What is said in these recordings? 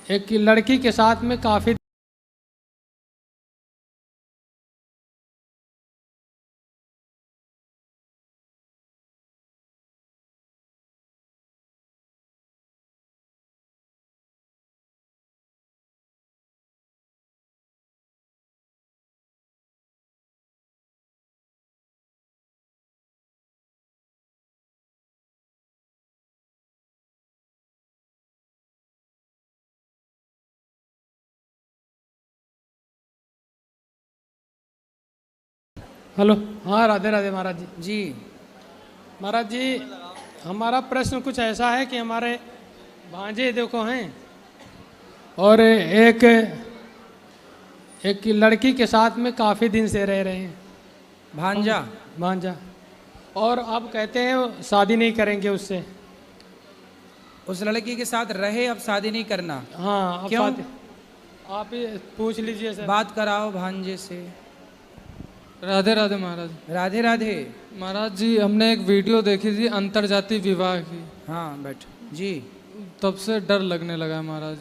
एक लड़की के साथ में काफ़ी हेलो। हाँ, राधे राधे महाराज जी। जी महाराज जी, हमारा प्रश्न कुछ ऐसा है कि हमारे भांजे देखो हैं और एक एक लड़की के साथ में काफ़ी दिन से रह रहे हैं। भांजा। भांजा। और अब कहते हैं शादी नहीं करेंगे उससे। उस लड़की के साथ रहे, अब शादी नहीं करना। हाँ, अब क्यों? आप ही पूछ लीजिए सर। बात कराओ भांजे से। राधे राधे महाराज। राधे राधे। महाराज जी, हमने एक वीडियो देखी थी अंतरजातीय विवाह की। हाँ बैठ जी। तब से डर लगने लगा है महाराज।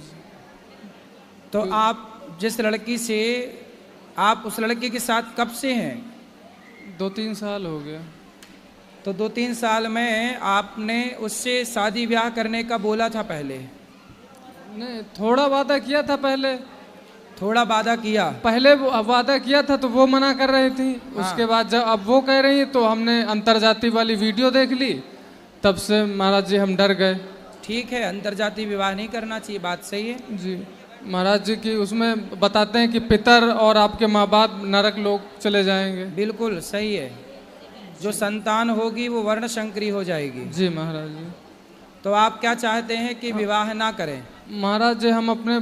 तो आप जिस लड़की से, आप उस लड़के के साथ कब से हैं? 2-3 साल हो गया। तो 2-3 साल में आपने उससे शादी ब्याह करने का बोला था पहले? नहीं, थोड़ा वादा किया था पहले। थोड़ा वादा किया? पहले वादा किया था तो वो मना कर रही थी। उसके बाद जब अब वो कह रही है तो हमने अंतरजातीय वाली वीडियो देख ली। तब से महाराज जी हम डर गए। ठीक है, अंतरजातीय विवाह नहीं करना चाहिए, बात सही है जी महाराज जी की उसमें बताते हैं कि पितर और आपके माँ बाप नरक लोग चले जाएंगे। बिल्कुल सही है। जो संतान होगी वो वर्ण शंकरी हो जाएगी। जी महाराज जी। तो आप क्या चाहते हैं कि विवाह ना करें? महाराज जी, हम अपने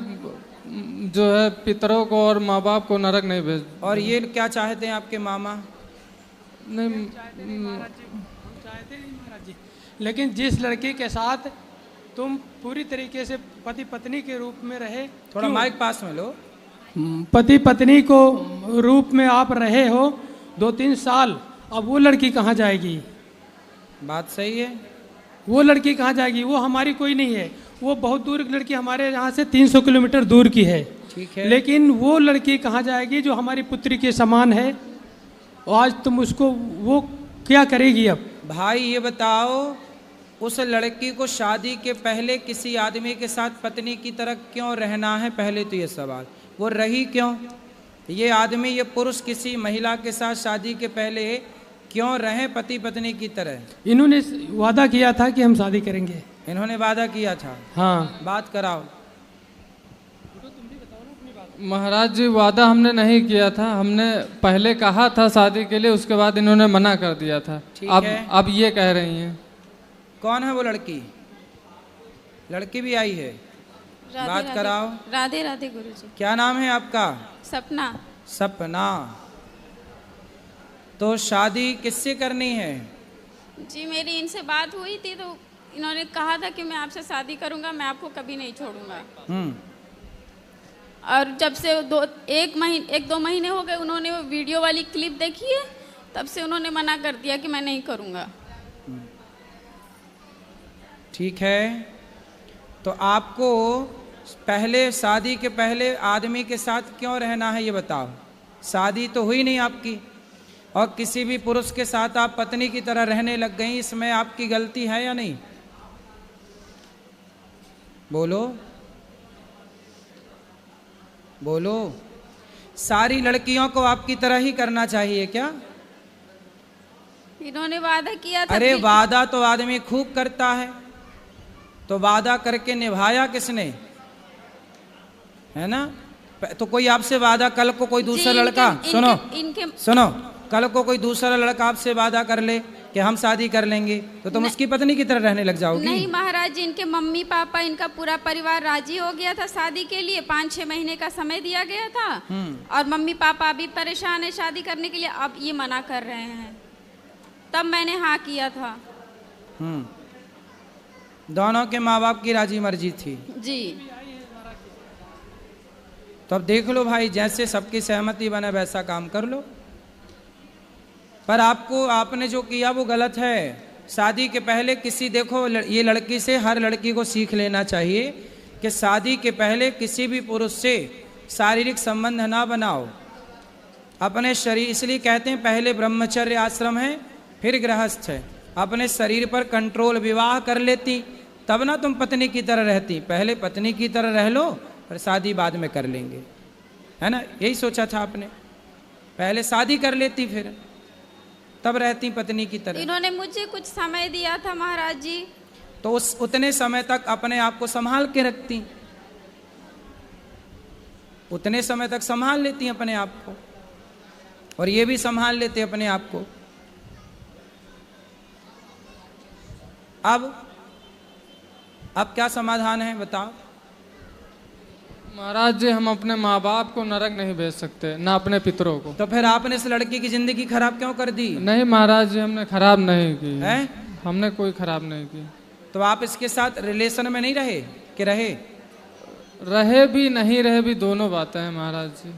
जो है पितरों को और माँ बाप को नरक नहीं भेज। और ये क्या चाहते हैं आपके मामा? नहीं चाहते नहीं महाराज जी, लेकिन जिस लड़की के साथ तुम पूरी तरीके से पति पत्नी के रूप में रहे। थोड़ा माइक पास में लो। पति पत्नी को रूप में आप रहे हो 2-3 साल, अब वो लड़की कहाँ जाएगी? बात सही है। वो लड़की कहाँ जाएगी? वो हमारी कोई नहीं है, वो बहुत दूर की लड़की, हमारे यहाँ से 300 किलोमीटर दूर की है। ठीक है। लेकिन वो लड़की कहाँ जाएगी जो हमारी पुत्री के समान है? आज तुम उसको, वो क्या करेगी अब? भाई ये बताओ, उस लड़की को शादी के पहले किसी आदमी के साथ पत्नी की तरह क्यों रहना है? पहले तो ये सवाल, वो रही क्यों? ये आदमी, ये पुरुष किसी महिला के साथ शादी के पहले क्यों रहे पति पत्नी की तरह? इन्होंने वादा किया था कि हम शादी करेंगे। इन्होंने वादा किया था। हाँ। बात कराओ। महाराज जी, वादा हमने नहीं किया था। हमने पहले कहा था शादी के लिए, उसके बाद इन्होंने मना कर दिया था। ठीक अब है। अब ये कह रही हैं। कौन है वो लड़की? लड़की भी आई है, बात कराओ। राधे राधे गुरुजी। क्या नाम है आपका? सपना। सपना। तो शादी किससे करनी है? जी मेरी इनसे बात हुई थी तो इन्होंने कहा था कि मैं आपसे शादी करूंगा, मैं आपको कभी नहीं छोड़ूंगा। और जब से 1-2 महीने हो गए, उन्होंने वो वीडियो वाली क्लिप देखी है, तब से उन्होंने मना कर दिया कि मैं नहीं करूंगा। ठीक है। तो आपको पहले, शादी के पहले आदमी के साथ क्यों रहना है ये बताओ। शादी तो हुई नहीं आपकी, और किसी भी पुरुष के साथ आप पत्नी की तरह रहने लग गई, इसमें आपकी गलती है या नहीं? बोलो बोलो। सारी लड़कियों को आपकी तरह ही करना चाहिए क्या? इन्होंने वादा किया था। अरे वादा तो आदमी खूब करता है, तो वादा करके निभाया किसने? है ना? तो कोई आपसे वादा, कल को कोई दूसरा लड़का, सुनो, कल को कोई दूसरा लड़का आपसे वादा कर ले कि हम शादी कर लेंगे, तो तुम उसकी पत्नी की तरह रहने लग जाओगी? नहीं महाराज जी, इनके मम्मी पापा, इनका पूरा परिवार राजी हो गया था शादी के लिए। 5-6 महीने का समय दिया गया था, और मम्मी पापा अभी परेशान है शादी करने के लिए, अब ये मना कर रहे हैं। तब मैंने हाँ किया था। दोनों के माँ बाप की राजी मर्जी थी जी। तो अब देख लो भाई, जैसे सबकी सहमति बने वैसा काम कर लो। पर आपने जो किया वो गलत है। शादी के पहले किसी, देखो ये लड़की से हर लड़की को सीख लेना चाहिए कि शादी के पहले किसी भी पुरुष से शारीरिक संबंध ना बनाओ। अपने शरीर, इसलिए कहते हैं पहले ब्रह्मचर्य आश्रम है फिर गृहस्थ है। अपने शरीर पर कंट्रोल विवाह कर लेती तब ना तुम पत्नी की तरह रहती। पहले पत्नी की तरह रह लो और शादी बाद में कर लेंगे, है ना? यही सोचा था आपने, पहले शादी कर लेती फिर तब रहती पत्नी की तरह। इन्होंने मुझे कुछ समय दिया था महाराज जी, तो उस उतने समय तक अपने आप को संभाल के रखती, उतने समय तक संभाल लेती अपने आप को, और ये भी संभाल लेते अपने आप को। अब क्या समाधान है बताओ? महाराज जी हम अपने माँ बाप को नरक नहीं भेज सकते, ना अपने पितरों को। तो फिर आपने इस लड़की की जिंदगी खराब क्यों कर दी? नहीं महाराज जी हमने खराब नहीं की है, हमने कोई खराब नहीं की। तो आप इसके साथ रिलेशन में नहीं रहे कि रहे? रहे भी नहीं रहे भी दोनों बातें हैं महाराज जी।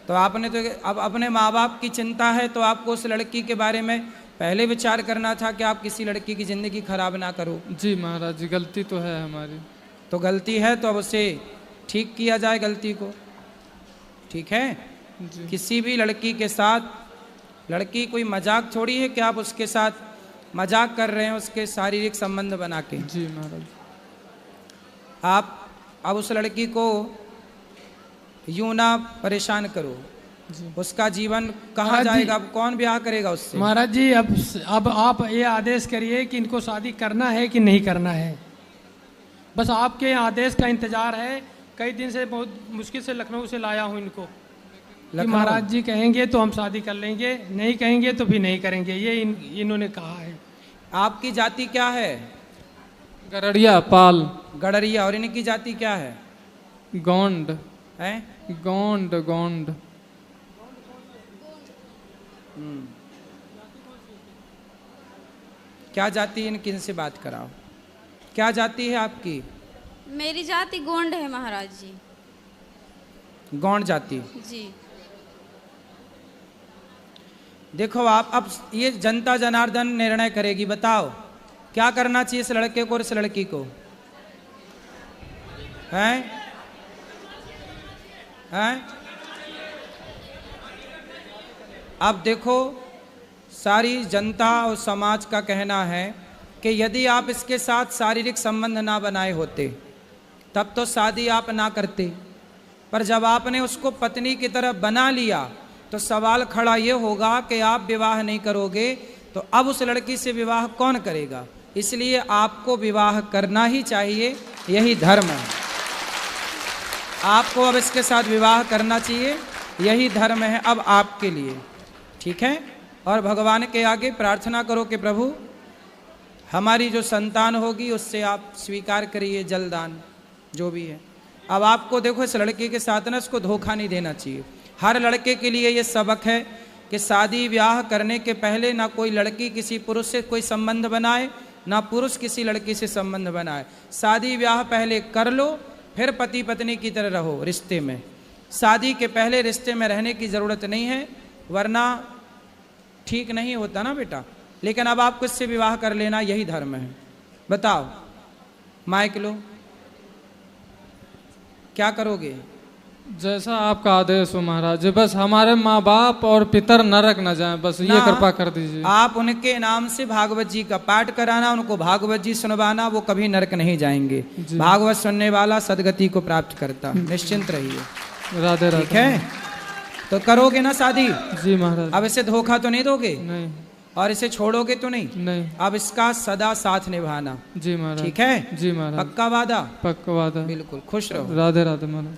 तो आपने तो अब अपने माँ बाप की चिंता है तो आपको उस लड़की के बारे में पहले विचार करना था कि आप किसी लड़की की जिंदगी खराब ना करो। जी महाराज जी गलती तो है हमारी। तो गलती है तो अब उसे ठीक किया जाए गलती को, ठीक है? जी। किसी भी लड़की के साथ, लड़की कोई मजाक थोड़ी है कि आप उसके साथ मजाक कर रहे हैं उसके शारीरिक संबंध बना के। जी महाराज। आप अब उस लड़की को यूं ना परेशान करो, उसका जीवन कहाँ महाराज जी, जाएगा? अब कौन ब्याह करेगा उससे? महाराज जी अब आप ये आदेश करिए कि इनको शादी करना है कि नहीं करना है, बस आपके आदेश का इंतजार है। कई दिन से बहुत मुश्किल से लखनऊ से लाया हूँ इनको कि महाराज जी कहेंगे तो हम शादी कर लेंगे, नहीं कहेंगे तो भी नहीं करेंगे, ये इन्होंने कहा है। आपकी जाति क्या है? गरड़िया पाल। गडरिया। और इनकी जाति क्या है? गोंड है? गोंड गोंड। क्या जाति? इन किन से बात कराओ, क्या जाति है आपकी? मेरी जाति गोंड है महाराज जी। गौंड जाति। जी। देखो आप, अब ये जनता जनार्दन निर्णय करेगी। बताओ क्या करना चाहिए इस लड़के को और इस लड़की को? हैं? हैं? अब देखो सारी जनता और समाज का कहना है कि यदि आप इसके साथ शारीरिक संबंध ना बनाए होते तब तो शादी आप ना करते, पर जब आपने उसको पत्नी की तरह बना लिया तो सवाल खड़ा ये होगा कि आप विवाह नहीं करोगे तो अब उस लड़की से विवाह कौन करेगा? इसलिए आपको विवाह करना ही चाहिए, यही धर्म है। आपको अब इसके साथ विवाह करना चाहिए, यही धर्म है अब आपके लिए, ठीक है? और भगवान के आगे प्रार्थना करो कि प्रभु हमारी जो संतान होगी उससे आप स्वीकार करिए जलदान जो भी है। अब आपको देखो इस लड़के के साथ ना इसको धोखा नहीं देना चाहिए। हर लड़के के लिए ये सबक है कि शादी ब्याह करने के पहले ना कोई लड़की किसी पुरुष से कोई संबंध बनाए, ना पुरुष किसी लड़की से संबंध बनाए। शादी ब्याह पहले कर लो, फिर पति पत्नी की तरह रहो रिश्ते में। शादी के पहले रिश्ते में रहने की ज़रूरत नहीं है, वरना ठीक नहीं होता ना बेटा। लेकिन अब आपको इससे विवाह कर लेना, यही धर्म है। बताओ माइक लो, क्या करोगे? जैसा आपका आदेश हो महाराज जी, बस हमारे माँ बाप और पितर नरक न जाएं, बस ये कृपा कर दीजिए। आप उनके नाम से भागवत जी का पाठ कराना, उनको भागवत जी सुनवाना, वो कभी नरक नहीं जाएंगे। भागवत सुनने वाला सदगति को प्राप्त करता, निश्चिंत रहिए। राधे राधे। ठीक है, तो करोगे ना शादी? जी महाराज। अब इसे धोखा तो नहीं दोगे? नहीं। और इसे छोड़ोगे तो नहीं? नहीं। अब इसका सदा साथ निभाना। जी महाराज। ठीक है? जी महाराज। पक्का वादा? पक्का वादा। बिल्कुल। खुश रहो। राधे राधे महाराज।